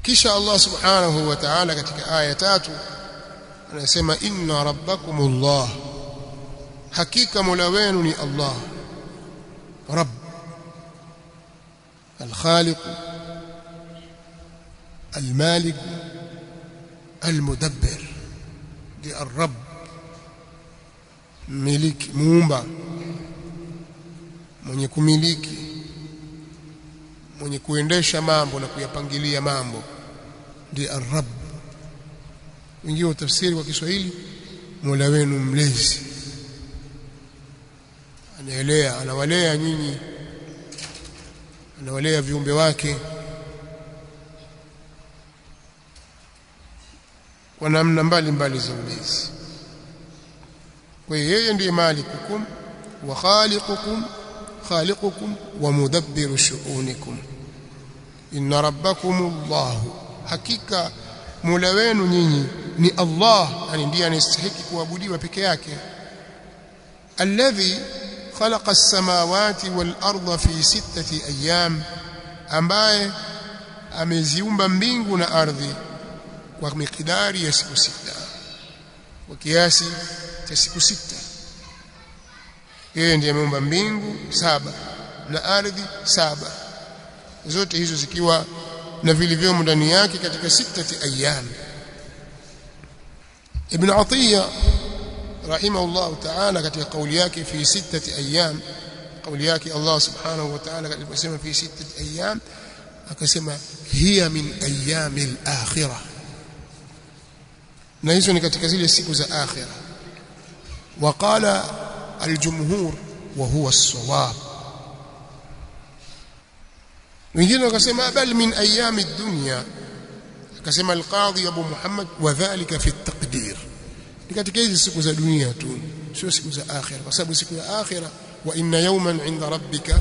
kisha Allah subhanahu wa ta'ala katika aya 3 anasema inna rabbakumullah, hakika mola wenu ni Allah. Rabb al-khaliq al-malik al-mudabbir, di ar-rabb, miliki, muumba, mwenye kumiliki, mwenye kuendesha mambo na kuyapangilia mambo, ndi ar-rabb. Wengine utafsiri kwa Kiswahili mola wenu mlezi, anaelea, anawalea nyinyi, anawalea viumbe wake kwa namna mbalimbali za ulezi. Kwa hiyo yeye ndiye malikukum wa khaliqukum wa mudabbiru shu'unikum. Inna rabbakumullahu, hakika mola wenu nyinyi ni Allah, yani ndiye anastahili kuabudiwa peke yake. Alladhi khalaqa as-samawati wal arda fi 6 ayyam, ambaye ameziumba mbingu na ardhi kwa mikidari ya siku 6, kwa kiasi cha siku 6. Yeye ndiye ameumba mbingu 7 na ardhi 7, zote hizo zikiwa na vilivyomo ndani yake katika 6 ayyam. Ibn Atiyya rahimahullah ta'ala katika kauli yake fi 6 ayyam, kauli yake Allah subhanahu wa ta'ala aliposema fi 6 ayyam, akasema hiya min ayyamil akhirah, na hizo ni katika zile siku za akhira. Waqala aljumhur wa huwa as-sawab, wengine wakasema bal min ayyamid dunya, akasema al-qadhi Abu Muhammad wa dhalika fi at-taqdir, ni katika hizi siku za dunia tu, sio siku za akhira, kwa sababu siku ya akhira wa inna yawman 'inda rabbika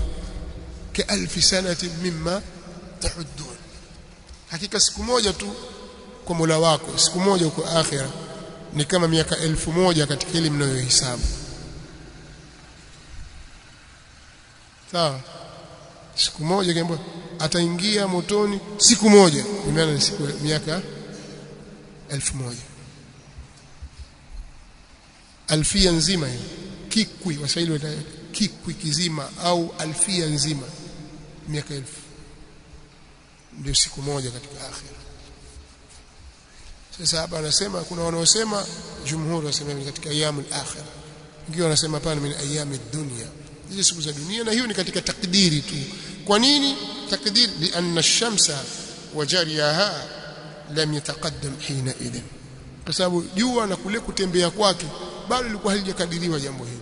ka alf sanatin mimma tahuddun, hakika siku moja tu kwa Mola wako, siku moja huko akhira ni kama miaka 1000 katika ile mnayohesabu. Sawa, siku moja kiambo ataingia motoni siku moja, maana ni siku miaka 1000, alfia nzima hiyo, kikwi waswahili wataita kikwi kizima au alfia nzima, miaka 1000 ndio siku moja katika akhira. Sasa hapa anasema kuna wanaosema, jumhuri wasema ni katika ayyamul akhirah, wengine wanasema hapana, min ayyamid dunya, hizo siku za dunia, na hiyo ni katika takdiri tu. Kwa nini takdir? Li anna ash-shamsa wa jariyaha lam yataqaddam hina idhin, kwa sababu jua na kule kutembea kwake bado ilikuwa halijakadiriwa jambo hili.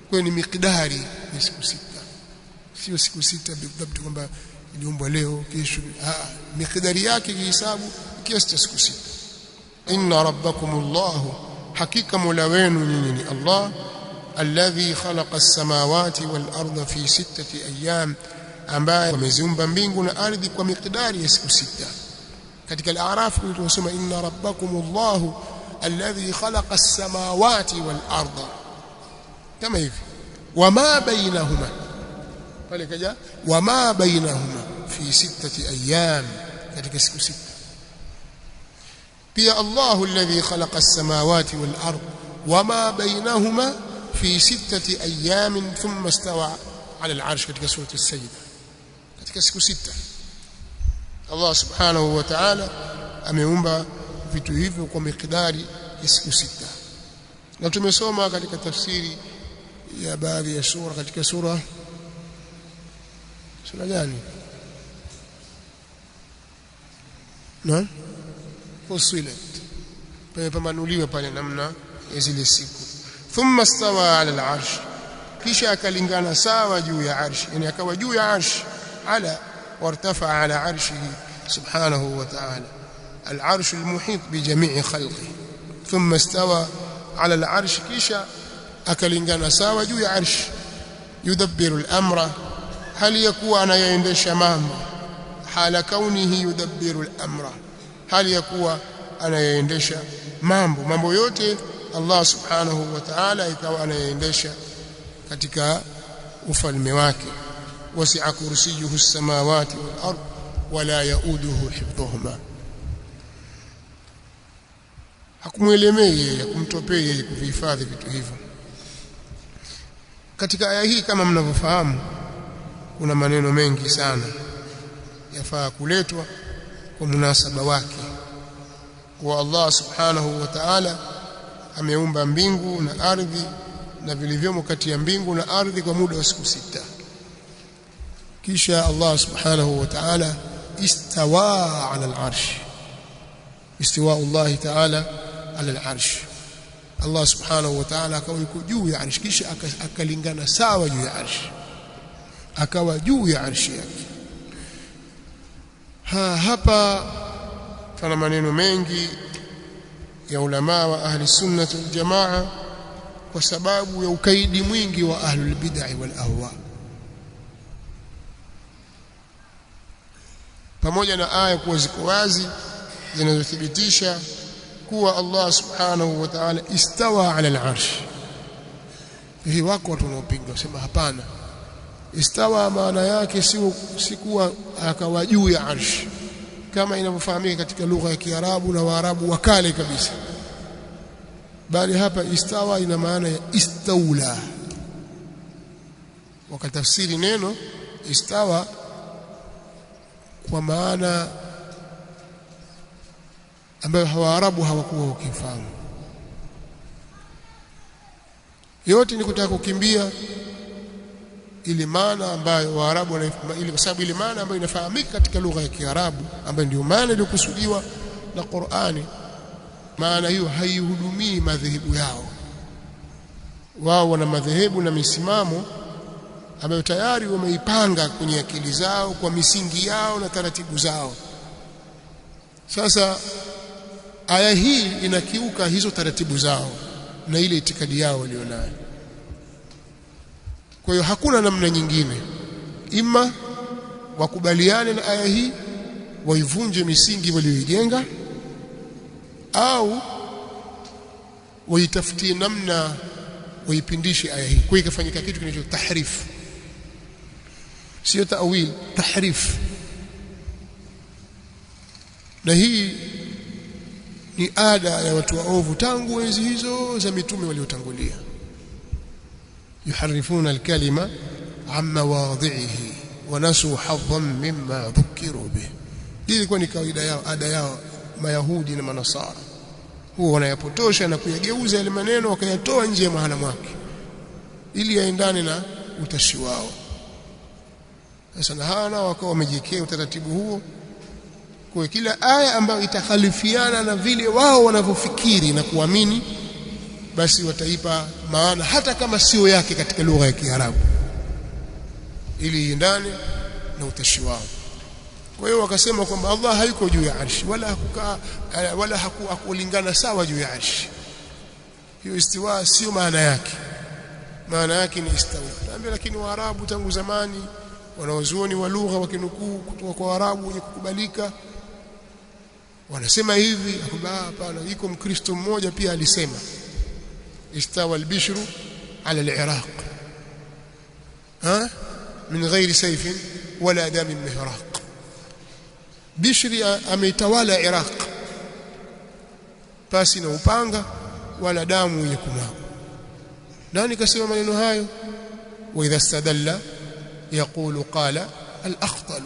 Kwa hiyo ni mikdari ya siku 6, sio siku 6 bidhabt kwamba iliumbwa leo kesho. Mikdari yake kihisabu kiasi cha siku 6. Inna rabbakumullahu, hakika mola wenu nyinyi ni Allah, alladhi khalaqa as-samawati wal arda fi 6 ayyam, ambaye ameziumba mbingu na ardhi kwa mikdari ya siku 6. katika al-A'raf tunasema inna rabbakumullahu alladhi khalaqa as-samawati wal arda, kama hivi wama bainahuma, pale kaja wama bainahuma fi 6 ayyam, katika siku 6. pia Allahu alladhi khalaqa as-samawati wal ard wama bainahuma fi 6 ayyam thumma istawa ala al-arsh, katika sura as-Sajda, katika siku 6 Allah subhanahu wa ta'ala ameumba vitu hivyo kwa mikdari ya siku 6. na tumesoma katika tafsiri ya baadhi ya sura, katika sura gani? na Fussilat, pamepambanuliwa pale namna ya zile siku. Thumma stawa ala al-arsh, kisha akalingana sawa juu ya arsh, yani akawa juu ya arsh, ala wartafa ala arshihi subhanahu wa ta'ala, al-arsh al-muhit bi jami'i khalqihi. Thumma stawa ala al-arsh, kisha akalingana sawa juu ya arsh, yudabbiru al-amra, hali yakuwa anayaendesha mambo, hala kaunihi yudabbiru al-amra, hali yakuwa anayaendesha mambo yote Allah subhanahu wa ta'ala ikawa anayaendesha katika ufalme wake. wasi'a kursiyuhu as-samawati wal ard wala yauduhu hifdhuhuma, hakumwelemei yeye, kumtopei yeye kuvihifadhi vitu hivyo. Katika aya hii kama mnavyofahamu kuna maneno mengi sana yafaa kuletwa kwa munasaba wake, kwa Allah subhanahu wa ta'ala ameumba mbingu na ardhi na vilivyomo kati ya mbingu na ardhi kwa muda wa siku 6. Kisha Allah subhanahu wa ta'ala istawa ala al-arsh, istiwa Allah ta'ala ala al-arsh, Allah subhanahu wa ta'ala akawa yuko juu ya arsh, kisha akalingana sawa juu ya arsh, akawa juu ya arshi yake. Hapa pana maneno mengi ya ulama wa ahli sunnah wal jamaa kwa sababu ya ukaidi mwingi wa ahlul bid'ah wal ahwa. Pamoja na aya kuwa ziko wazi zinazothibitisha kuwa Allah subhanahu wa ta'ala istawa ala al-arsh, hii wako watu wanaopinga wasema hapana, istawa maana yake si kuwa akawa juu ya arsh kama inavyofahamika katika lugha ya Kiarabu na Waarabu wa kale kabisa, bali hapa istawa ina maana ya istaula. Wakatafsiri neno istawa kwa maana ambayo Waarabu hawakuwa wakifahamu. Yote ni kutaka kukimbia ile maana ambayo Waarabu ile, kwa sababu ile maana ambayo inafahamika katika lugha ya Kiarabu ambayo ndio maana iliyokusudiwa na Qur'ani, maana hiyo haihudumii madhehebu yao. Wao wana madhehebu na misimamo ambayo tayari wameipanga kwenye akili zao kwa misingi yao na taratibu zao. Sasa aya hii inakiuka hizo taratibu zao na ile itikadi yao walionayo. Kwa hiyo hakuna namna nyingine, ima wakubaliane na aya hii waivunje misingi walioijenga, au waitafutie namna waipindishe aya hii. Kwa hiyo ikafanyika kitu kinachoitwa tahrif, sio ta'wil, tahrif. Na hii ni ada ya watu waovu tangu enzi hizo za mitume waliotangulia. yuharifuna al-kalima amma mawadhihi wa nasu hadhan mimma dhukiru bih. Hii ilikuwa ni kawaida yao, ada yao Mayahudi na Manasara. Huwa wanayapotosha na kuyageuza yale maneno wakayatoa nje ya maana mwake ili yaendane na utashi wao. Sasa na hawa nao wakawa wamejiwekea utaratibu huo, kwa kila aya ambayo itakhalifiana na vile wao wanavyofikiri na kuamini, basi wataipa maana hata kama sio yake katika lugha ya Kiarabu ili iendane na utashi wao. Kwa hiyo wakasema kwamba Allah hayuko juu ya arshi wala hakukaa wala hakulingana sawa juu ya arshi. Hiyo istiwa sio maana yake, maana yake ni istawa. Lakini Waarabu tangu zamani, wanawazuoni wa lugha wakinukuu kutoka kwa Waarabu wenye kukubalika, wanasema hivi. Hapana, yuko Mkristo mmoja pia alisema istawa al-bishru ala al-iraq min ghairi sayfin wala damin mihraq. Bishri ameitawala Iraq pasi na upanga wala damu yenye kumwaga. Nani kasema maneno hayo? Wa idha stadalla yaqulu qala al-akhtal.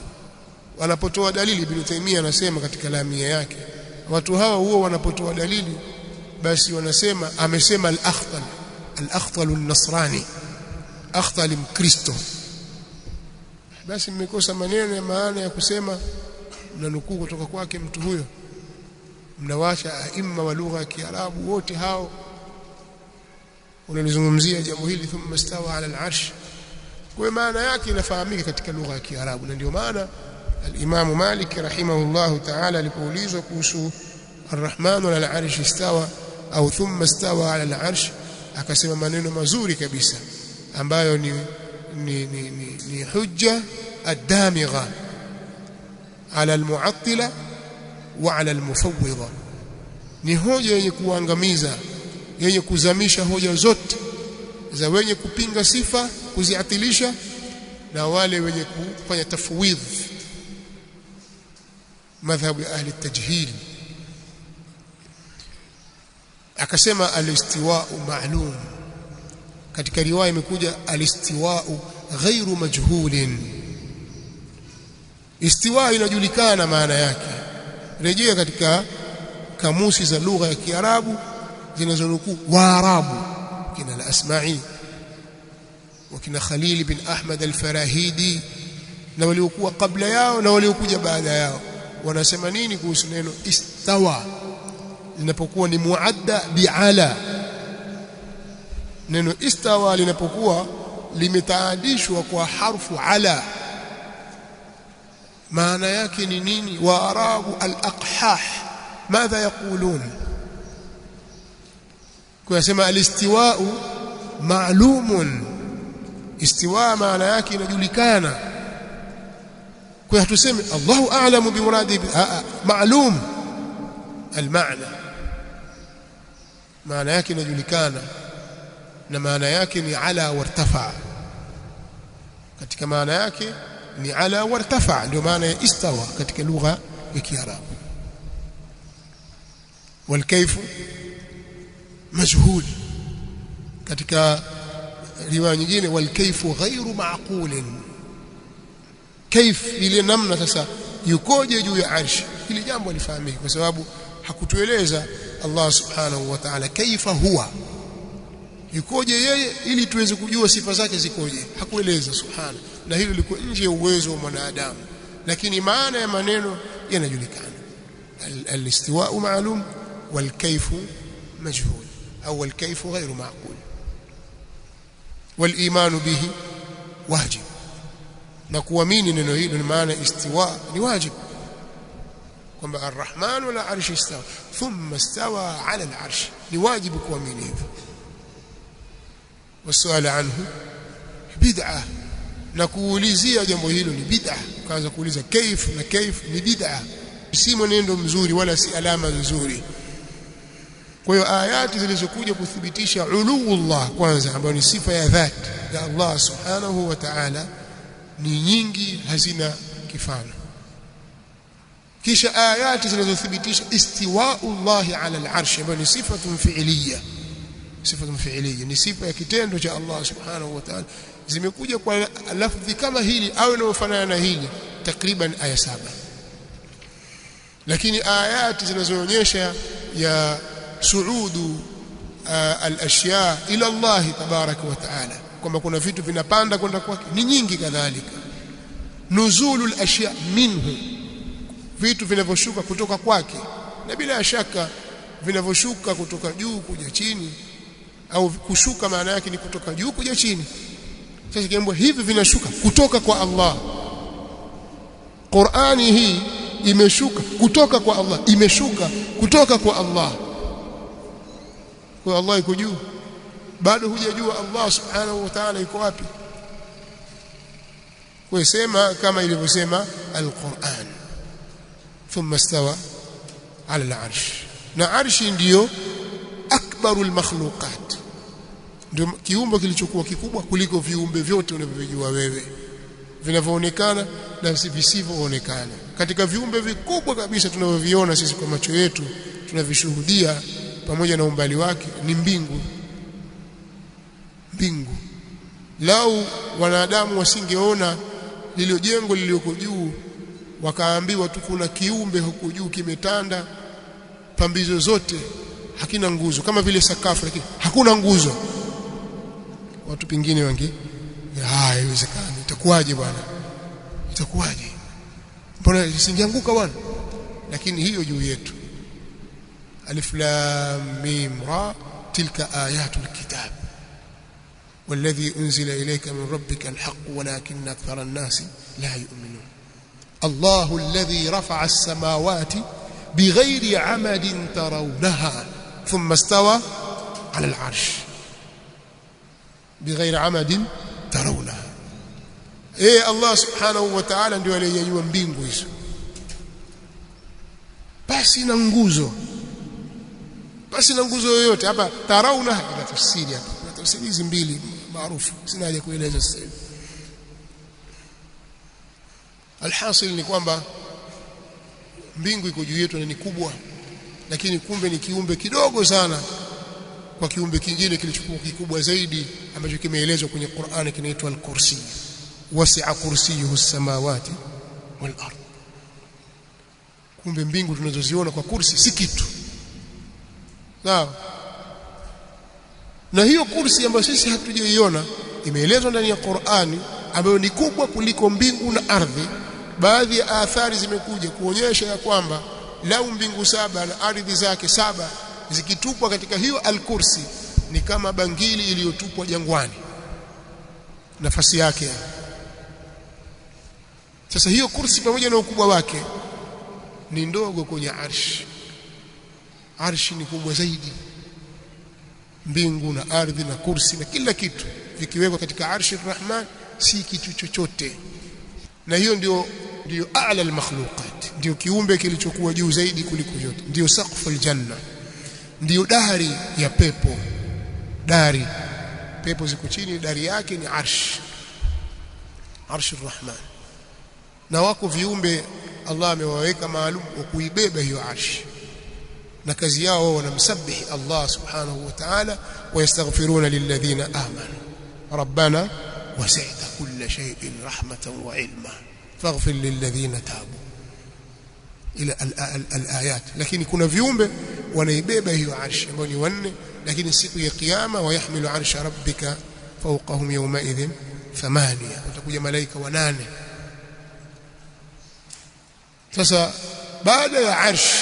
Wanapotoa dalili, Ibn Taymiyyah anasema katika lamia yake, watu hawa huwa wanapotoa dalili basi wanasema amesema al-akhtal, al-akhtal an-nasrani, akhtal mkristo. Basi mmekosa maneno ya maana ya kusema, mnanukuu kutoka kwake mtu huyo, mnawacha aima wa lugha ya Kiarabu wote hao wanalizungumzia jambo hili, thumma stawa ala al-arsh. Kwa maana yake inafahamika katika lugha ya Kiarabu, na ndio maana al-Imam Malik rahimahullahu ta'ala alipoulizwa kuhusu ar-Rahman ala al-arsh istawa au thumma stawa ala al-arsh, akasema maneno mazuri kabisa ambayo ni hujja ad-damigha ala al-mu'attila wa ala al-mufawwidha. Ni hoja yenye kuangamiza, yenye kuzamisha hoja zote za wenye kupinga sifa, kuziatilisha, na wale wenye kufanya tafwidh, madhhabu ya ahli at-tajhil. Akasema al-istiwa'u ma'lum, katika riwaya imekuja al-istiwa'u ghairu majhulin. Istiwa inajulikana maana yake, rejea katika kamusi za lugha ya Kiarabu zinazonukuu Waarabu kina al-Asma'i wakina Khalil bin Ahmad al-Farahidi na waliokuwa kabla yao na waliokuja baada yao. Wanasema nini kuhusu neno istawa linapokuwa ni muadda bi'ala? Neno istawa linapokuwa limetaadishwa kwa harfu ala, maana yake ni nini? Waarabu al-aqhah madha yaqulun? Kuyasema al-istiwa'u ma'lumun, istiwa maana yake inajulikana. Kwa hatusemi Allahu a'lamu bi muradi ma'lum al-ma'na, maana yake inajulikana na maana yake ni ala wartafa. Katika maana yake ni ala wartafa, ndio maana ya istawa katika lugha ya Kiarabu. Wal kayfu majhul, katika riwaya nyingine wal kayfu ghairu ma'qulin. Kaif ile namna sasa yukoje juu ya arshi, hili jambo lifahamike, kwa sababu hakutueleza Allah subhanahu wa ta'ala kaifa huwa, yukoje yeye, ili tuweze kujua sifa zake zikoje. Hakueleza subhanahu, na hilo liko nje ya uwezo wa mwanadamu, lakini maana ya maneno yanajulikana. Al-istiwa'u ma'lum wal kayfu majhul au wal kayfu ghairu ma'qul. Wal imanu bihi wajib, na kuamini neno hilo ni maana istiwa ni wajib, kwamba ar-Rahman ala arshi istawa thumma istawa ala al-arsh, ni wajibu kuamini hivyo. Wasuala anhu bid'ah, na kuulizia jambo hilo ni bid'ah. Kaanza kuuliza kaif, na kaif ni bid'ah, si mwenendo mzuri wala si alama nzuri. Kwa hiyo ayati zilizokuja kuthibitisha uluullah kwanza, ambayo ni sifa ya dhati ya Allah subhanahu wa ta'ala, ni nyingi, hazina kifano. Kisha ayati zinazothibitisha istiwa'ullahi ala al-arsh, ambayo ni sifatun fi'liyya. Sifatun fi'liyya ni sifa ya kitendo cha Allah subhanahu wa ta'ala, zimekuja kwa lafdhi kama hili au inayofanana na hili takriban aya 7. Lakini ayati zinazoonyesha ya suudu al-ashya ila Allah tabaraka wa ta'ala, kwamba kuna vitu vinapanda kwenda kwake, ni nyingi. Kadhalika nuzulul ashya minhu, vitu vinavyoshuka kutoka kwake, na bila shaka vinavyoshuka kutoka juu kuja chini, au kushuka maana yake ni kutoka juu kuja chini. Sasa kiambo hivi vinashuka kutoka kwa Allah. Qur'ani hii imeshuka kutoka kwa Allah, imeshuka kutoka kwa Allah. Kwa Allah yuko juu, bado hujajua Allah subhanahu wa ta'ala yuko wapi. Kwa sema kama ilivyosema al-Qur'an, thumma istawa ala al-arsh, na arshi ndiyo akbarul makhluqat, ndio kiumbe kilichokuwa kikubwa kuliko viumbe vyote unavyojua wewe, vinavyoonekana na visivyoonekana. Katika viumbe vikubwa kabisa tunavyoviona sisi kwa macho yetu, tunavishuhudia pamoja na umbali wake, ni mbingu. Mbingu, lau wanadamu wasingeona lile jengo lilioko juu, wakaambiwa tu kuna kiumbe huko juu kimetanda pambizo zote, hakina nguzo, kama vile sakafu lakini hakuna nguzo, watu pingine wangi haiwezekani, itakuwaje bwana, itakuwaje, mbona isingeanguka bwana? Lakini hiyo juu yetu. Alif lam mim ra tilka ayatul kitab والذي أنزل إليك من ربك الحق ولكن أكثر الناس لا يؤمنون. الله الذي رفع السماوات بغير عمد ترونها ثم استوى على العرش بغير عمد ترونها. الله سبحانه وتعالى ndio aliyenyanyua mbingu hizo basi na nguzo, basi na nguzo yoyote. Hapa tarauna ina tafsiri, hapa kuna tafsiri hizi mbili maarufu, sina haja kueleza sasa hivi. Alhasil ni kwamba mbingu iko juu yetu na ni kubwa, lakini kumbe ni kiumbe kidogo sana kwa kiumbe kingine kilichokuwa kikubwa zaidi ambacho kimeelezwa kwenye Qur'ani, kinaitwa al-kursi. Wasi'a kursiyuhu as-samawati wal ard. Kumbe mbingu tunazoziona kwa kursi si kitu. Sawa? Na hiyo kursi ambayo sisi hatujaiona imeelezwa ndani ya Qur'ani, ambayo ni kubwa kuliko mbingu na ardhi. Baadhi ya athari zimekuja kuonyesha ya kwamba lau mbingu saba na ardhi zake saba zikitupwa katika hiyo al-kursi ni kama bangili iliyotupwa jangwani, nafasi yake. Sasa hiyo kursi pamoja na ukubwa wake ni ndogo kwenye arshi. Arshi ni kubwa zaidi. Mbingu na ardhi na kursi na kila kitu vikiwekwa katika arshi ar-Rahman si kitu chochote. Na hiyo ndio a'la al-makhluqat, ndio kiumbe kilichokuwa juu zaidi kuliko yote, ndio saqfu al-janna, ndio dari ya pepo. Dari pepo ziko chini, dari yake ni arsh ar-Rahman. Na wako viumbe Allah amewaweka maalum wa kuibeba hiyo arsh, na kazi yao wanamsabihi Allah subhanahu wa ta'ala, wayastaghfiruna lilladhina amanu rabbana wasi'ta kulla shay'in rahmatan wa ilma faghfir lilladhina tabu ila al-ayat. Lakini kuna viumbe wanaibeba hiyo arsh ambao ni wanne, lakini siku ya kiyama wayahmilu arsha rabbika fawqahum yawma idhin thamania, watakuja malaika wanane. Sasa baada ya arsh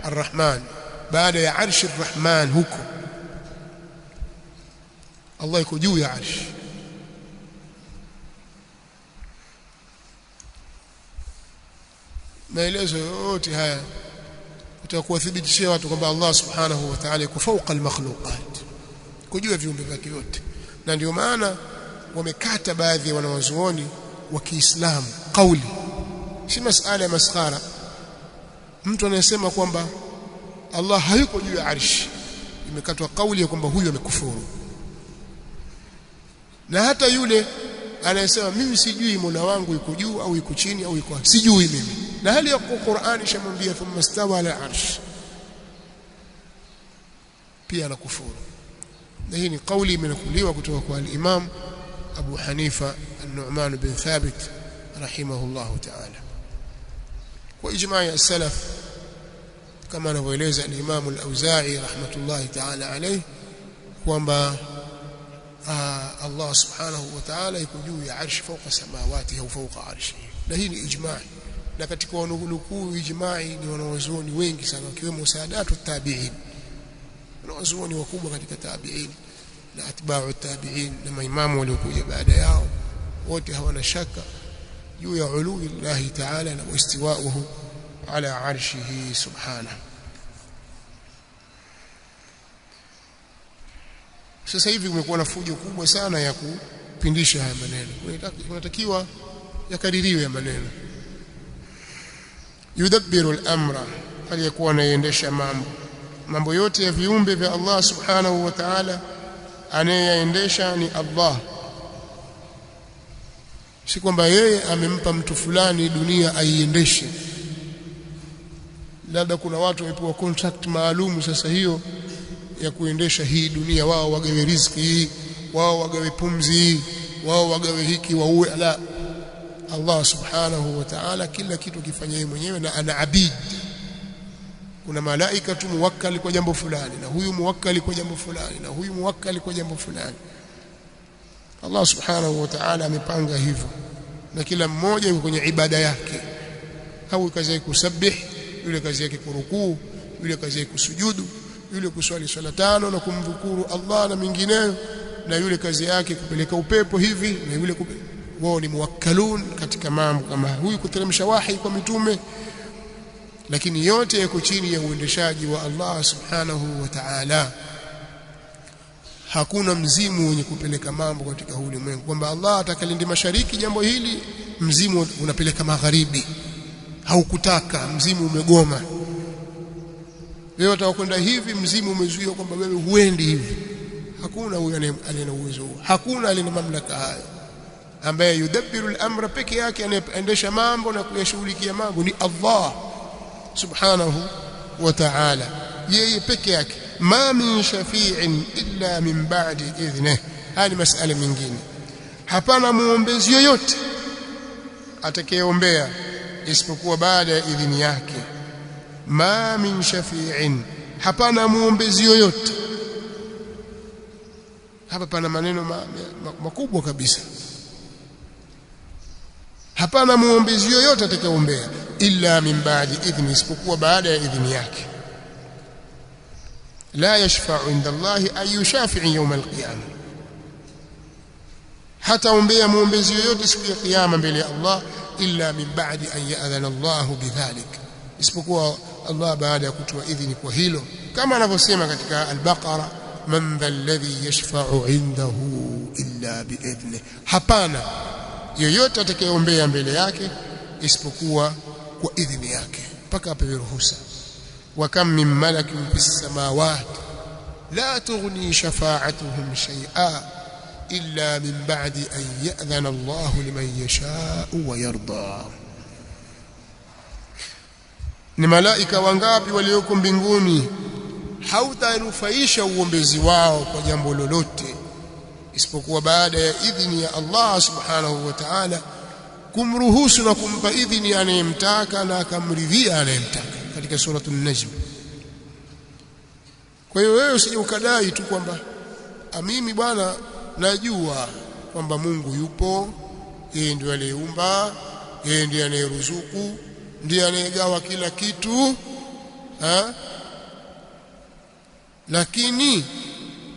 ar-Rahman, baada ya arsh ar-Rahman huko Allah yuko juu ya arsh. Maelezo yote haya utakuwa thibitishia watu kwamba Allah subhanahu wa ta'ala yuko fawqa al-makhluqat, kujua viumbe vyake vyote. Na ndio maana wamekata baadhi ya wanawazuoni wa Kiislamu kauli, si masala ya maskhara. Mtu anayesema kwamba Allah hayuko juu ya arshi, imekatwa kauli ya kwamba huyo amekufuru. Na hata yule anayesema mimi sijui Mola wangu yuko juu au yuko chini au yuko, sijui mimi, na hali ya Qur'ani shamwambia thumma stawa ala arsh, pia anakufuru. Na hii ni kauli imenukuliwa kutoka kwa al-Imam Abu Hanifa an-Nu'man bin Thabit rahimahullahu ta'ala, kwa ijma'i as-salaf, kama anavyoeleza al-Imam al-Auza'i rahmatullahi ta'ala alayhi kwamba Allah subhanahu wa ta'ala yuko juu ya arshi fawqa samawati au fawqa arshi. Na hii ni ijma'i, na katika wanukuu ijma'i ni wanawazuoni wengi sana, wakiwemo saadatu tabi'in, wanawazuoni wakubwa katika tabi'in na atba'u tabi'in na maimamu waliokuja baada yao, wote hawana shaka juu ya uluu Allah ta'ala na istiwa'uhu ala arshihi subhanahu. Sasa hivi kumekuwa na fujo kubwa sana ya kupindisha haya maneno, kunatakiwa yakadiriwe ya maneno. Yudabbiru al-amra, aliyekuwa anaendesha mambo yote ya viumbe vya Allah subhanahu wa ta'ala, anayeendesha ni Allah. Si kwamba yeye amempa mtu fulani dunia aiendeshe. Labda kuna watu wamepewa contract maalum sasa hiyo ya kuendesha hii dunia, wao wagawe riziki hii, wao wagawe pumzi hii, wao wagawe hiki waue. La, Allah subhanahu wa ta'ala kila kitu kifanya yeye mwenyewe, na ana abid. Kuna malaika tu muwakkali kwa jambo fulani, na huyu muwakkali kwa jambo fulani, na huyu muwakkali kwa jambo fulani. Allah subhanahu wa ta'ala amepanga hivyo, na kila mmoja yuko kwenye ibada yake. Au kazi yake kusabih, yule kazi yake kurukuu, yule kazi yake kusujudu, yule kuswali swala tano na kumdhukuru Allah na mingineyo, na yule kazi yake kupeleka upepo hivi, na yule wao ni muwakkalun katika mambo kama huyu, kuteremsha wahi kwa mitume. Lakini yote yako chini ya uendeshaji wa Allah subhanahu wa ta'ala. Hakuna mzimu wenye kupeleka mambo katika huu ulimwengu kwamba Allah atakalindi mashariki jambo hili, mzimu unapeleka magharibi. Haukutaka, mzimu umegoma. Wewe utakwenda hivi, mzimu umezuia kwamba wewe huendi hivi. Hakuna huyo aliyena uwezo huo, hakuna aliyena mamlaka hayo. Ambaye yudabbiru al-amra peke yake, anaendesha mambo na kuyashughulikia mambo ni Allah subhanahu wa ta'ala, yeye peke yake. Ma min shafi'in illa min ba'di idhnihi, hali masala mingine. Hapana muombezi yoyote atakayeombea isipokuwa baada ya idhini yake. Ma min shafi'in, hapana muombezi yoyote. Hapa pana maneno makubwa kabisa. Hapana muombezi yoyote atakayeombea illa min ba'di idhni, isipokuwa baada ya idhini yake. La yashfa'u inda Allahi ayu shafi'in yawm al-qiyamah, hata ombea muombezi yoyote siku ya kiyama mbele ya Allah illa min ba'di an ya'dhana Allahu bidhalik, isipokuwa Allah baada ya kutoa idhini kwa hilo, kama anavyosema katika al-Baqara, man dha alladhi yashfa'u indahu illa bi'idhnihi, hapana yoyote atakayeombea mbele yake isipokuwa kwa idhini yake, mpaka apewe ruhusa. Wa kam min malakin fis samawati la tughni shafa'atuhum shay'a illa min ba'di an ya'dhana Allahu liman yasha'u wa yarda. Ni malaika wangapi walioko mbinguni hautanufaisha uombezi wao kwa jambo lolote isipokuwa baada ya idhini ya Allah subhanahu wa ta'ala, kumruhusu na kumpa idhini anayemtaka na akamridhia anayemtaka, katika suratu an-Najm. Kwa hiyo wewe usije ukadai tu kwamba mimi bwana najua kwamba Mungu yupo, yeye ndiye aliyeumba, yeye ndiye anayeruzuku, ndiye anayegawa kila kitu, lakini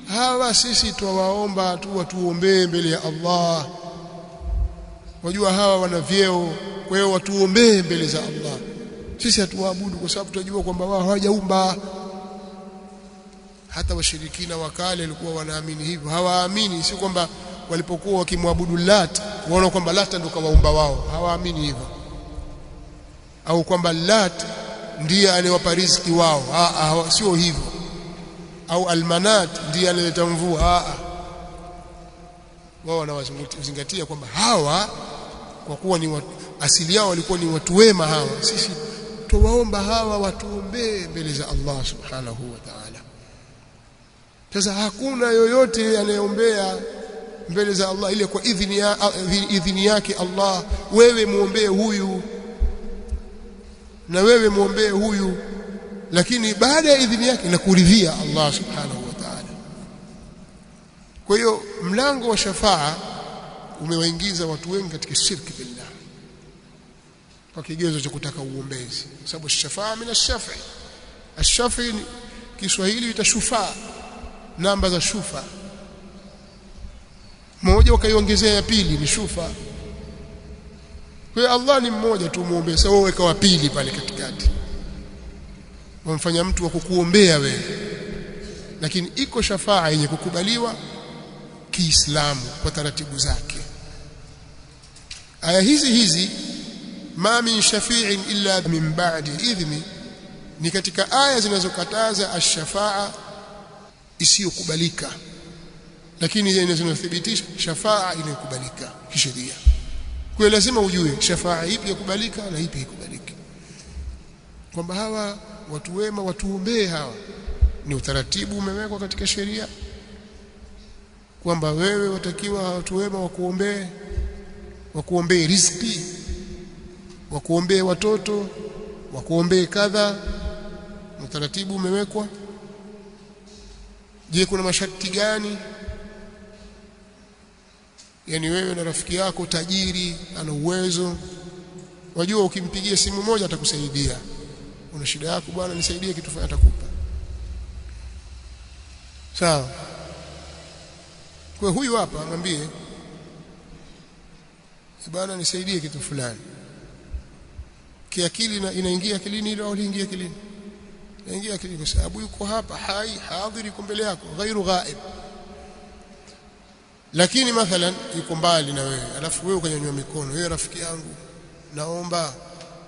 hawa sisi tuwaomba tu watuombee mbele ya Allah. Wajua hawa wana vyeo, kwa hiyo watuombee mbele za Allah. Sisi hatuwaabudu kwa sababu tunajua kwamba wao hawajaumba. Hata washirikina wakale walikuwa wanaamini hivyo. Hawaamini, si kwamba walipokuwa wakimwabudu Lat waona kwamba Lat ndio kawaumba wao, hawaamini hivyo, au kwamba Lat ndiye anayewapa riziki wao, sio hivyo, au Almanat ndiye anayeleta mvua. Wao wanawazingatia kwamba hawa kwa kuwa ni asili yao walikuwa ni watu wema, hawa sisi tuwaomba hawa watuombee mbele za Allah subhanahu wa ta'ala. Sasa hakuna yoyote anayeombea mbele za Allah ile kwa idhini yake Allah. Wewe muombee huyu na wewe muombee huyu, lakini baada ya idhini yake na kuridhia Allah subhanahu wa ta'ala. Kwa hiyo mlango wa shafaa umewaingiza watu wengi katika shirki billah kwa kigezo cha kutaka uombezi, kwa sababu shafaa min ash-shafi. Ash-shafi Kiswahili itashufaa, namba za shufa moja wakaiongezea ya pili ni shufa. Kwa hiyo Allah ni mmoja tu muombe, sasa wewe weka wa pili pale katikati, wamfanya mtu wa kukuombea wewe. Lakini iko shafaa yenye kukubaliwa Kiislamu kwa taratibu zake. Aya hizi ma min shafi'in illa min ba'di idhni ni katika aya zinazokataza ash-shafaa isiyokubalika, lakini zinazothibitisha shafaa inayokubalika kisheria. Kwa hiyo lazima ujue shafaa ipi yakubalika na ipi haikubaliki, kwamba hawa watu wema watuombee. Hawa ni utaratibu umewekwa katika sheria kwamba wewe watakiwa watu wema wakuombee riziki, wakuombee watoto, wakuombee kadha. Utaratibu umewekwa. Je, kuna masharti gani? Yani wewe na rafiki yako tajiri ana uwezo, wajua ukimpigia simu moja atakusaidia. Una shida yako, bwana nisaidie kitu fulani, atakupa. Sawa? Kwa huyu hapa mwambie bwana nisaidie kitu fulani. Kiakili inaingia akilini ile au liingia akilini? Inaingia akilini kwa sababu yuko hapa hai hadhiri mbele yako, ghairu ghaib. Lakini mathalan yuko mbali na wewe, alafu wewe ukanyanyua mikono, wewe rafiki yangu naomba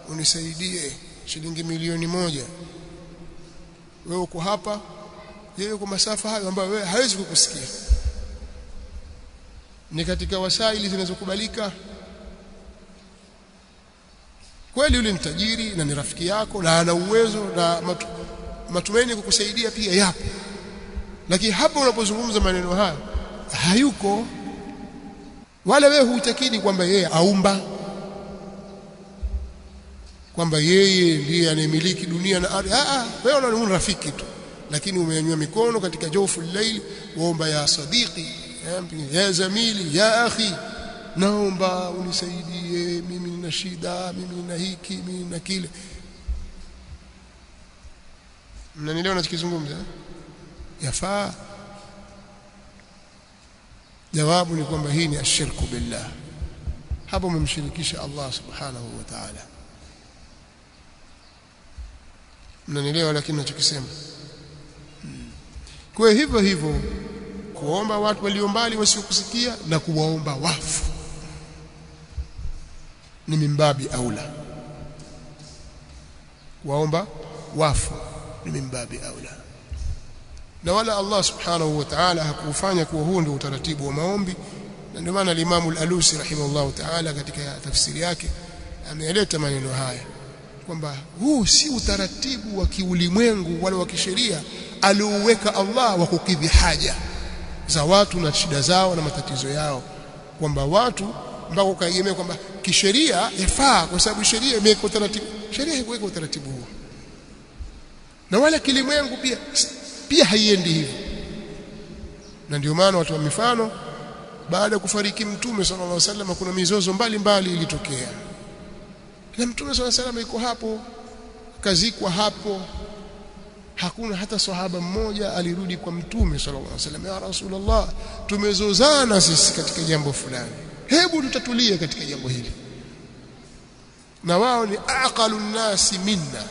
unisaidie shilingi 1,000,000. Wewe uko hapa, yeye yuko masafa hayo ambayo wewe hawezi kukusikia. Ni katika wasaili zinazokubalika. kweli yule ni tajiri na ni rafiki yako na ana uwezo na matumaini kukusaidia pia yapo, lakini hapo unapozungumza maneno haya hayuko, wala wewe huitakidi kwamba yeye aumba, kwamba yeye ndiye anayemiliki dunia na ardhi. Wewe unaona rafiki tu, lakini umenyanyua mikono katika jofu al-layl, waomba ya sadiqi, ya zamili, ya akhi, naomba unisaidie, mimi nina shida, mimi nina hiki, mimi nina kile. Mnanielewa ninachozungumza? Yafaa? Jawabu ni kwamba hii ni ashirku billah. Hapo umemshirikisha Allah subhanahu wa ta'ala. Mnanielewa lakini ninachokisema? Kwa hivyo hivyo kuomba watu walio mbali wasiokusikia na kuwaomba wafu ni mimbabi aula. Kuwaomba wafu ni mimbabi aula, na wala Allah subhanahu wa ta'ala hakufanya kuwa huo ndio utaratibu wa maombi. Na ndio maana al-Imam al-Alusi rahimahullah ta'ala katika tafsiri yake ameeleta maneno haya kwamba huu si utaratibu wa kiulimwengu wala wa kisheria aliouweka Allah wa kukidhi haja za watu na shida zao na matatizo yao, kwamba watu mpaka kaegemea kwamba kisheria yafaa kwa sababu sheria imeweka utaratibu. Sheria haikuweka utaratibu huo, na wala kilimwengu pia haiendi hivyo. Na ndio maana watu wa mifano, baada ya kufariki Mtume sallallahu alaihi wasallam, kuna mizozo mbalimbali ilitokea, na Mtume sallallahu alaihi wasallam yuko hapo, kazikwa hapo. Hakuna hata sahaba mmoja alirudi kwa Mtume sallallahu alaihi wasallam, ya Rasulullah, tumezozana sisi katika jambo fulani, hebu tutatulie katika jambo hili. Na wao ni aqalun nasi minna,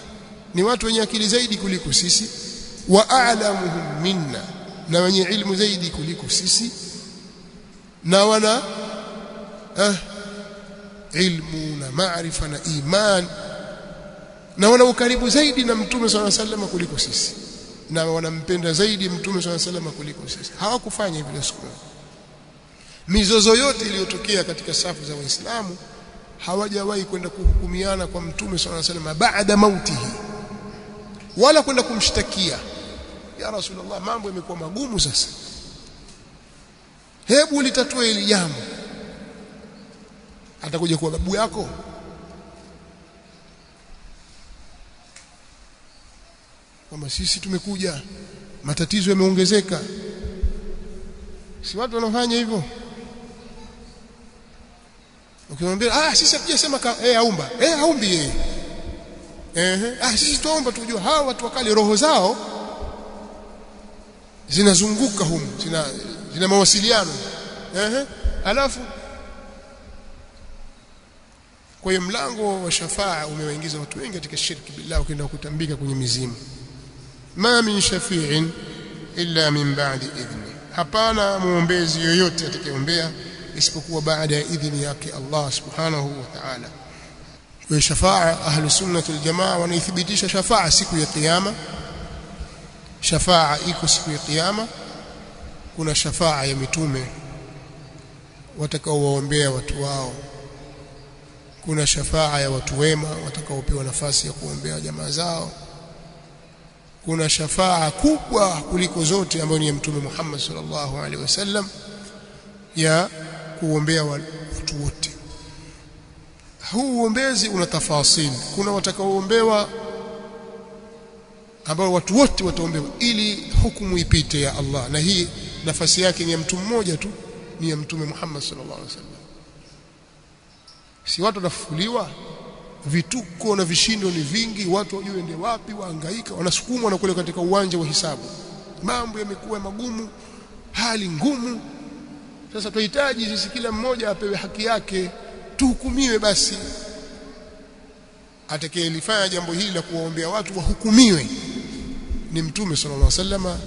ni watu wenye akili zaidi kuliko sisi, wa a'lamuhum minna, na wenye ilmu zaidi kuliko sisi, na wana ilmu na maarifa na iman, na wana ukaribu zaidi na Mtume sallallahu alaihi wasallam kuliko sisi, na wanampenda zaidi Mtume sallallahu alaihi wasallam kuliko sisi. Hawakufanya hivyo siku moja. Mizozo yote iliyotokea katika safu za Waislamu hawajawahi kwenda kuhukumiana kwa Mtume sallallahu alaihi wasallam baada mautihi, wala kwenda kumshtakia, ya Rasulullah, mambo yamekuwa magumu sasa, hebu litatue hili jambo. Atakuja kuwa babu yako? Kwamba sisi tumekuja, matatizo yameongezeka. Si watu wanafanya hivyo? Ukimwambia sisi hatujasema aumba, aumbi yeye. Sisi tuomba tujue. Hawa watu wakali roho zao zinazunguka humu, zina mawasiliano. Alafu kwa hiyo mlango wa shafaa umewaingiza watu wengi katika shirki billah, ukienda kutambika kwenye mizimu. Ma min shafi'in illa min ba'di idhni, hapana muombezi yoyote atakayeombea isipokuwa baada ya idhini yake Allah subhanahu wa ta'ala. Kwa shafaa ahlus sunnah wal jamaa wanaithibitisha shafaa siku ya kiyama. Shafaa iko siku ya kiyama. Kuna shafaa ya mitume watakaowaombea watu wao, kuna shafaa ya watu wema watakaopewa nafasi ya kuombea jamaa zao, kuna shafaa kubwa kuliko zote ambayo ni ya Mtume Muhammad sallallahu alaihi wasallam ya kuombea watu wote. Huu uombezi una tafasili. Kuna watakaoombewa ambao watu wote wataombewa ili hukumu ipite ya Allah, na hii nafasi yake ni ya mtu mmoja tu, ni ya Mtume Muhammad sallallahu alaihi wasallam. Si watu wanafufuliwa, vituko na vishindo ni vingi, watu wajue ende wapi, wahangaika, wanasukumwa na kule katika uwanja wa hisabu. Mambo yamekuwa magumu, hali ngumu. Sasa tunahitaji sisi kila mmoja apewe haki yake, tuhukumiwe. Basi atakayelifanya jambo hili la kuwaombea watu wahukumiwe ni Mtume sallallahu alaihi wasallam.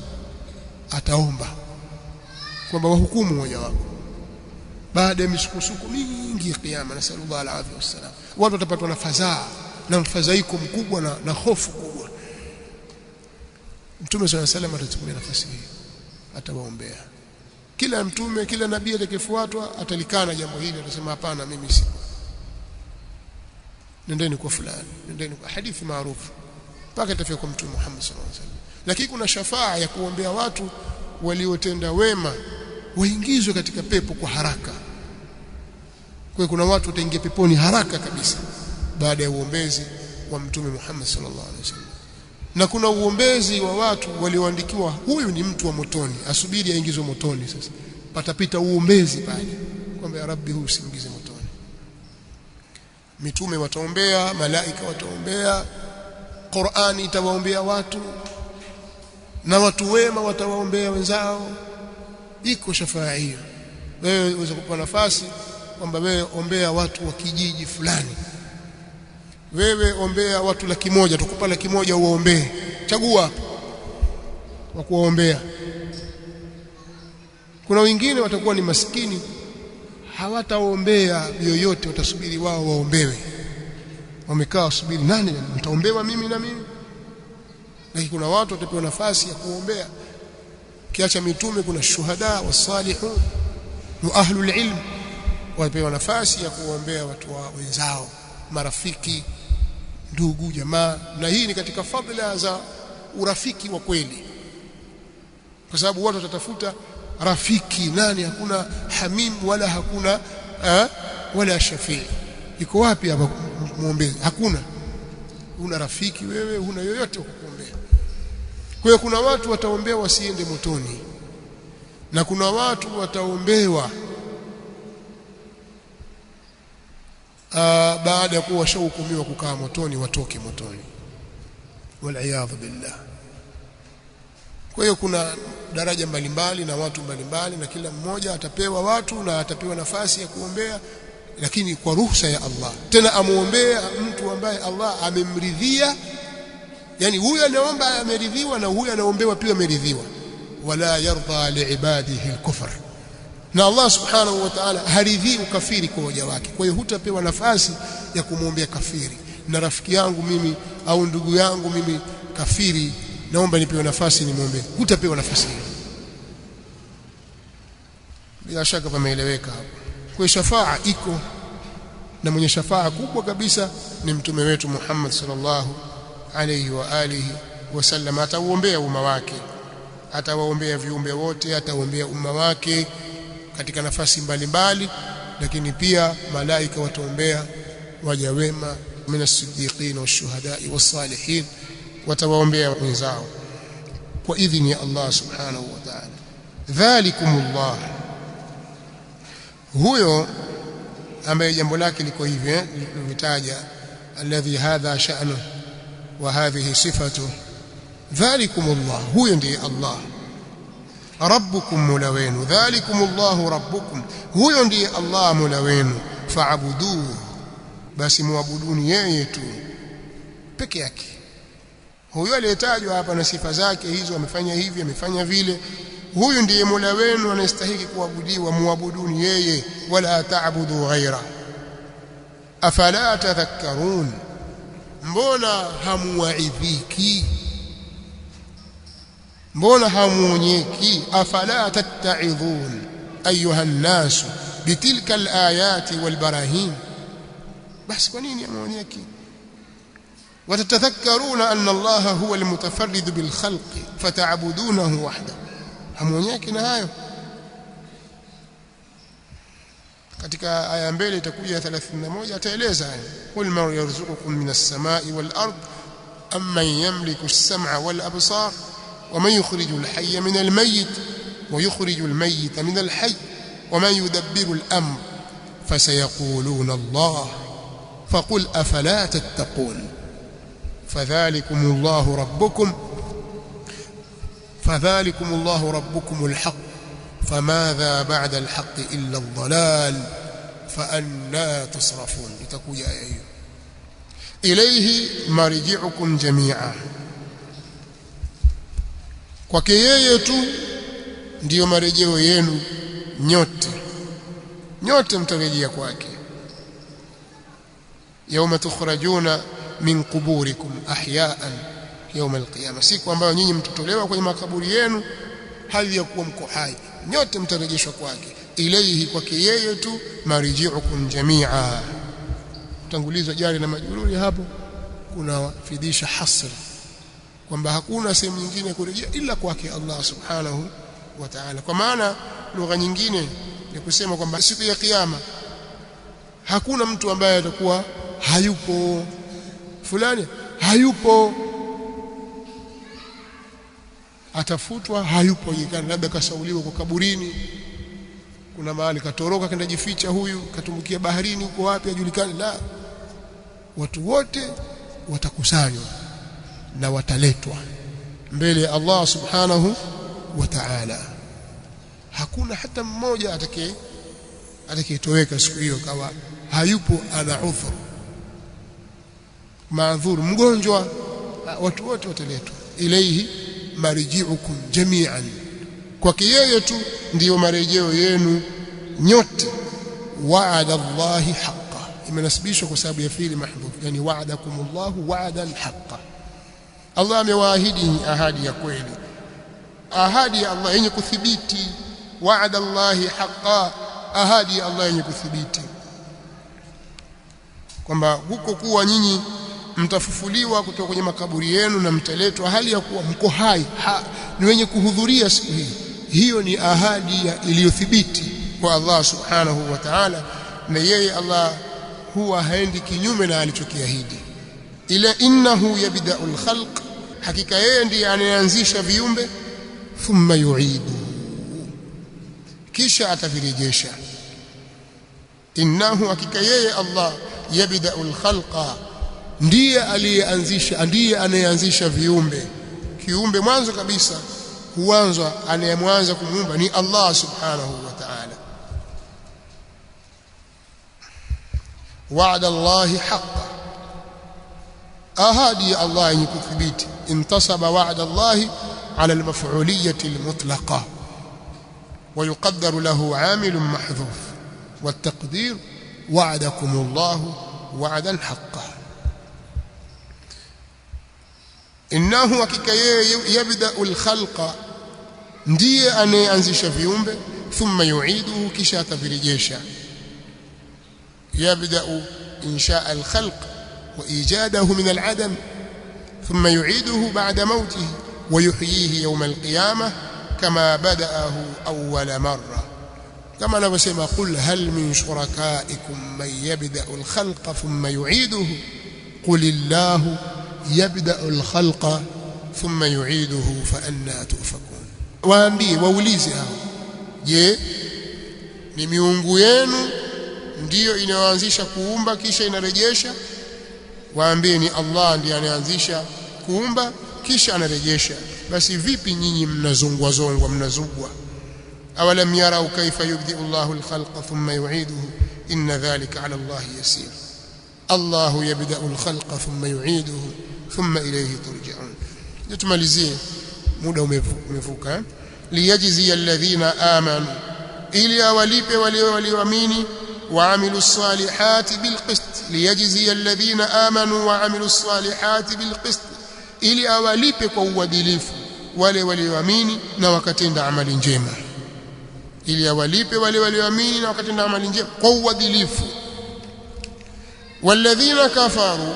Ataomba kwamba wahukumu mmoja wako baada ya misukosuko mingi ya kiyama, na sallallahu alaihi wasallam. Watu watapatwa na fadhaa na mfadhaiko mkubwa na hofu kubwa. Mtume sallallahu alaihi wasallam atachukua nafasi hii, atawaombea. Kila mtume, kila nabii atakayefuatwa atalikana jambo hili, atasema hapana, mimi si. nendeni kwa fulani, nendeni kwa hadithi maarufu mpaka itafika kwa Mtume Muhammad sallallahu alaihi wasallam. Lakini kuna shafaa ya kuombea watu waliotenda wema waingizwe katika pepo kwa haraka. Kwa kuna watu wataingia peponi haraka kabisa baada ya uombezi wa Mtume Muhammad sallallahu alaihi wasallam. Na kuna uombezi wa watu walioandikiwa huyu ni mtu wa motoni, asubiri aingizwe motoni. Sasa patapita uombezi pale kwamba ya Rabbi huyu usiingize motoni. Mitume wataombea, malaika wataombea, Qur'ani itawaombea watu, na watu wema watawaombea wenzao. Iko shafaa hiyo. Wewe unaweza kupewa nafasi kwamba wewe ombea watu wa kijiji fulani, wewe ombea watu 100,000, tukupa 100,000 uwaombee. Chagua wa kuwaombea. Kuna wengine watakuwa ni maskini, hawataombea yoyote, watasubiri wao waombewe. Wamekaa wasubiri, nani mtaombewa mimi na mimi? Lakini kuna watu watapewa nafasi ya kuombea. Kiacha mitume kuna shuhada wasalihun wa ahlul ilm, watapewa nafasi ya kuombea watu wa wenzao, marafiki, ndugu, jamaa. Na hii ni katika fadhila za urafiki wa kweli, kwa sababu watu watatafuta rafiki nani. Hakuna hamim wala hakuna wala shafii. Iko wapi hapa muombezi? Hakuna. Una rafiki wewe, una yoyote kukuombea. Kwa hiyo kuna watu wataombewa wasiende motoni, na kuna watu wataombewa baada ya kuwa washahukumiwa kukaa motoni watoke motoni, wal-iyadhu billah. Kwa hiyo kuna daraja mbalimbali na watu mbalimbali, na kila mmoja atapewa watu na atapewa nafasi ya kuombea, lakini kwa ruhusa ya Allah. Tena amuombea mtu ambaye Allah amemridhia, yani huyu anaomba ameridhiwa na huyu anaombewa pia ameridhiwa. Wala yarda liibadihi al-kufr, na Allah subhanahu wa ta'ala haridhi ukafiri kwa waja wake. Kwa hiyo hutapewa nafasi ya kumwombea kafiri, na rafiki yangu mimi au ndugu yangu mimi kafiri, naomba nipewe nafasi nimwombee. Hutapewa nafasi hiyo. Bila shaka pameeleweka hapo. Kwa shafaa iko, na mwenye shafaa kubwa kabisa ni mtume wetu Muhammad sallallahu alayhi wa alihi wasallam. Atauombea umma wake, atawaombea viumbe wote, ataombea umma wake katika nafasi mbalimbali, lakini pia malaika wataombea waja wema min as-siddiqin wash-shuhada'i was-salihin, watawaombea wenzao kwa idhini ya Allah subhanahu wa ta'ala. Dhalikumullah, huyo ambaye jambo lake liko hivi nimetaja, alladhi hadha sha'nu wa hadhihi sifatu. Dhalikumullah, huyo ndiye Allah. Rabbukum, mola wenu. Dhalikumullahu rabbukum, huyo ndiye Allah mola wenu. Fa'buduhu, basi muabuduni yeye tu peke yake. Huyo aliyetajwa hapa na sifa zake hizo, amefanya hivi amefanya vile, huyu ndiye mola wenu anastahili kuabudiwa, muabuduni yeye. Wala ta'budu ghaira. Afala tadhakkarun, mbona hamuwaidhiki, mbona hamuonyeki? Afala tatta'idhun ayuha an-nas bitilka al-ayati wal-barahin, basi kwa nini hamuonyeki? Watatadhakkaruna anna Allah huwa al-mutafarrid bil khalqi fata'budunahu wahdahu, hamuonyeki na hayo? Katika aya mbele itakuja 31 ataeleza hayo. Qul man yarzuqukum minas samai wal ard amman yamliku as-sam'a wal absar ومن يخرج الحي من الميت ويخرج الميت من الحي ومن يدبر الأمر فسيقولون الله فقل أفلا تتقون فذلكم الله ربكم الحق فماذا بعد الحق إلا الضلال فأنا تصرفون. لتكون آية إليه مرجعكم جميعا, kwake yeye tu ndiyo marejeo yenu nyote mtarejea kwake. Yawma tukhrajuna min quburikum ahya'an yawm al-qiyamah, siku ambayo nyinyi mtatolewa kwenye makaburi yenu hali ya kuwa mko hai, nyote mtarejeshwa kwake. Ilayhi, kwake yeye tu, marji'ukum jami'a, kutangulizwa jari na majruri hapo kunafidisha hasr kwamba hakuna sehemu nyingine kurejea ila kwake Allah subhanahu wa ta'ala. Kwa maana lugha nyingine ni kusema kwamba siku ya kiyama hakuna mtu ambaye atakuwa hayupo, fulani hayupo, atafutwa hayupo, yikana labda kasauliwa kwa kaburini, kuna mahali katoroka kenda jificha, huyu katumbukia baharini, huko wapi hajulikani. La, watu wote watakusanywa na wataletwa mbele ya Allah subhanahu wa ta'ala. Hakuna hata mmoja atakayetoweka siku hiyo kawa hayupo, ana udhur, maadhur, mgonjwa, watu wote wataletwa. Ilayhi marji'ukum jami'an, kwake yeye tu ndiyo marejeo yenu nyote. Wa'ada Allahi haqqan, imenasibishwa kwa sababu ya fi'li mahdhuf, yani wa'adakumullahu wa'dan haqqan. Allah amewaahidi ahadi ya kweli, ahadi ya Allah yenye kuthibiti. Wa'ada Allahi haqqan, ahadi ya Allah yenye kuthibiti kwamba huko kuwa nyinyi mtafufuliwa kutoka kwenye makaburi yenu na mtaletwa hali ya kuwa mko hai, ni wenye kuhudhuria siku hii. Hiyo ni ahadi iliyothibiti kwa Allah subhanahu wa ta'ala, na yeye Allah huwa haendi kinyume na alichokiahidi. Ila innahu yabda'ul khalq, hakika yeye ndiye anayeanzisha viumbe, thumma yu'idu, kisha atavirejesha. Innahu, hakika yeye Allah, yabda'ul khalqa, ndiye aliyeanzisha, ndiye anayeanzisha viumbe. Kiumbe mwanzo kabisa huanzwa, anayemwanza kumuumba ni Allah subhanahu wa ta'ala. Wa'ada Allahi haqqan, ahadi ya Allah yenye kuthibiti. Intasaba wa'da Allahi ala al-maf'uliyyati al-mutlaqa wa yuqaddaru lahu 'amilun mahdhuf wa at-taqdir wa'adakumullahu wa'dan haqqan. Innahu, hakika yeye, yabda'ul khalqa, ndiye anayeanzisha viumbe, thumma yu'iduhu, kisha atavirejesha. Yabda'u insha'a al-khalq wa ijadahu min al-'adam, thumma yu'iduhu ba'da mawtihi wa yuhyihi yawm al-qiyamah kama bada'ahu awwala marra. Kama anavyosema, qul hal min shurakaikum man yabda'u al-khalqa thumma yu'iduhu qul illahu yabda'u al-khalqa thumma yu'iduhu fa anna tufakun. Waambie, waulize hao, je, ni miungu yenu ndiyo inayoanzisha kuumba kisha inarejesha? Waambie ni Allah ndiye anayeanzisha kuumba kisha anarejesha. Basi vipi nyinyi mnazungwa zongwa, mnazugwa? Awalam yarau kaifa yubdi'u Allahu al-khalqa thumma yu'iduhu inna dhalika 'ala Allah yasir. Allahu yabda'u al-khalqa thumma yu'iduhu thumma ilayhi turja'un. Tumalizie, muda umevuka. Liyajzi alladhina amanu, ili awalipe wale walioamini, وعملوا الصالحات بالقسط. ليجزي الذين آمنوا وعملوا الصالحات بالقسط, ili awalipe kwa uadilifu wale walioamini na wakatenda amali njema. Ili awalipe wale walioamini na wakatenda amali njema kwa uadilifu. Walladhina kafaru,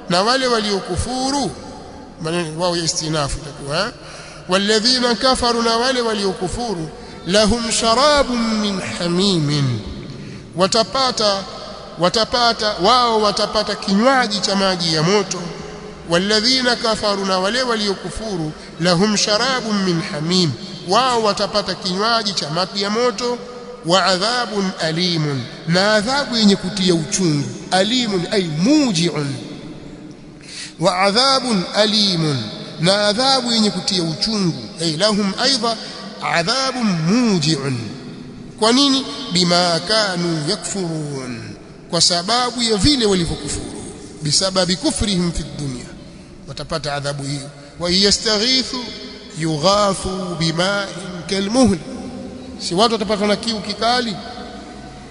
na wale waliokufuru, maneno wao ya istinafu takuwa. Walladhina kafaru, na wale waliokufuru, lahum sharabun min hamimin, watapata kinywaji cha maji ya moto. Walladhina kafaru, na wale waliokufuru, lahum sharabun min hamim, wao watapata kinywaji cha maji ya moto. Wa adhabun alimun, na adhabu yenye kutia uchungu. Alimun ay muji'un, wa adhabun alimun, na adhabu yenye kutia uchungu. Ay lahum aidha adhabun muji'un. Kwa nini? Bima kanu yakfurun, kwa sababu ya vile walivyokufuru. Bisababi kufrihim fi dunya, watapata adhabu hiyo. Wa yastaghithu yughathu bima'in kalmuhl, si watu watapata na kiu kikali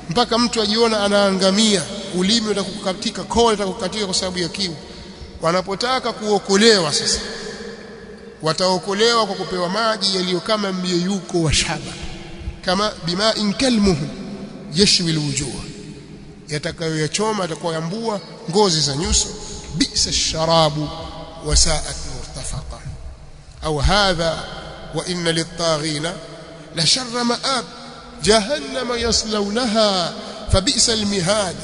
mpaka mtu ajiona anaangamia, ulimi utakukatika, koo itakukatika kwa sababu ya kiu. Wanapotaka kuokolewa sasa, wataokolewa kwa kupewa maji yaliyo kama myeyuko wa shaba, kama bima'in kalmuhl yashwi alwujuh, yatakayoyachoma atakayoyambua ngozi za nyuso. Bisa ash-sharabu wa sa'at murtafaqa, au hadha wa inna lit-taghina la sharra ma'ab jahannama yaslawnaha fabisa al-mihad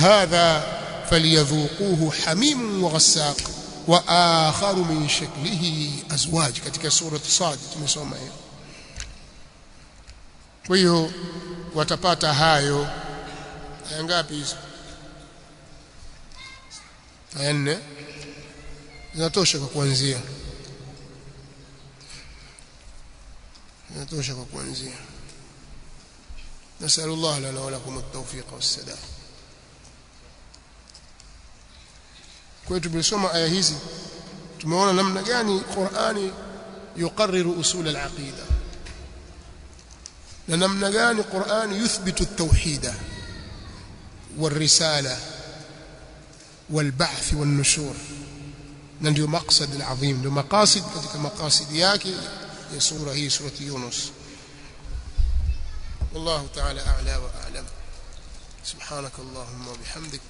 hadha falyadhuquhu hamim wa ghassaq wa akharu min shaklihi azwaj, katika sura Sad tumesoma hiyo. Kwa hiyo watapata hayo. Aya ngapi hizo? Aya 4 zinatosha kwa kuanzia, zinatosha kwa kuanzia. Nasallallahu lana wa lakum at-tawfiq was-sadad. Kwa hiyo tumesoma aya hizi, tumeona namna gani Qur'ani yuqarriru usul al-aqida, na namna gani Qur'ani yuthbitu at-tauhid wal-risala wal-ba'th wal-nushur. Na ndio maqsad al-azim, ndio maqasid katika maqasid yake ya sura hii, surati Yunus. والله تعالى أعلى وأعلم. سبحانك اللهم وبحمدك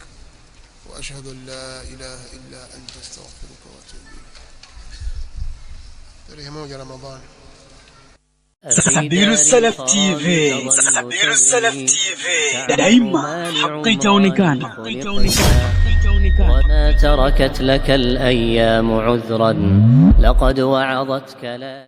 وأشهد أن لا إله إلا أنت استغفرك وأتوب إليك. تاريخ موجة رمضان. سبيل السلف تي في، سبيل السلف تي في، دائما حقي تونكان. وما تركت لك الأيام عذرا لقد وعظتك لا